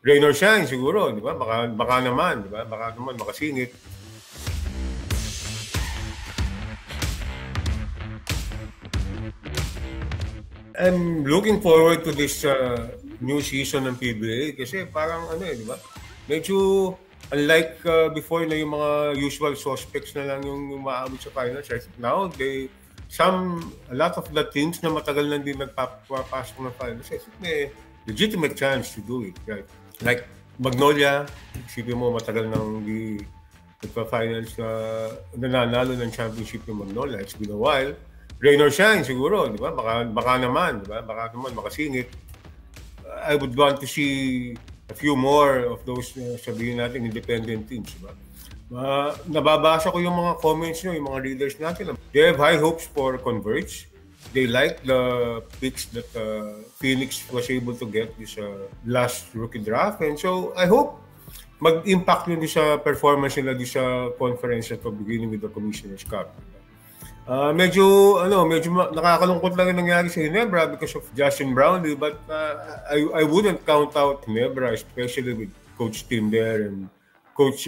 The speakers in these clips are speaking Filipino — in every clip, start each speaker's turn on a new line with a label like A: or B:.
A: rain or shine siguro, di ba? Baka naman, di ba? Baka naman makasingit. I'm looking forward to this new season ng PBA kasi parang ano di ba? Medyo unlike before na yung mga usual suspects na lang yung umaabot sa finals. Now, a lot of the teams na matagal na din nagpapasok ng finals, may legitimate chance to do it, right? Like Magnolia, isipin mo matagal nang di nagpa-finals na nananalo ng championship yung Magnolia. It's been a while. Rain or shine siguro, di ba? Baka naman, di ba? Baka naman makasingit. I would want to see a few more of those sabihin natin independent teams, di ba? Nababasa ko yung mga comments nyo, yung mga readers natin. They have high hopes for Converge. They like the picks that Phoenix was able to get this last rookie draft. And so I hope mag-impact yun sa performance nila sa conference at beginning with the Commissioner's Cup. Medyo nakakalungkot lang yung nangyari sa Ginebra because of Justin Brownlee, but I wouldn't count out Ginebra, especially with Coach Tim there and Coach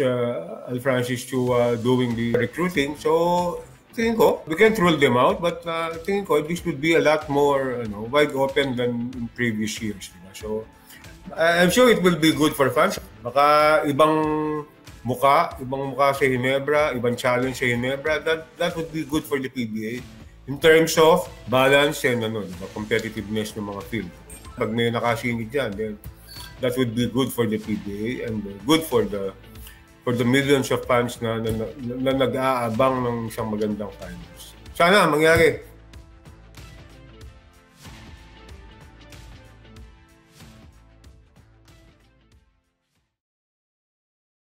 A: Alfrancis Chua doing the recruiting. So tingin ko, we can't rule them out, but tingin ko this would be a lot more wide open than in previous years. So I'm sure it will be good for fans. Baka ibang muka sa Ginebra, ibang challenge sa Ginebra, that would be good for the PBA in terms of balance and competitiveness ng mga field. Pag may nakasingit dyan, then that would be good for the PBA and good for the millions of fans na nag-aabang ng isang magandang finals. Sana mangyari.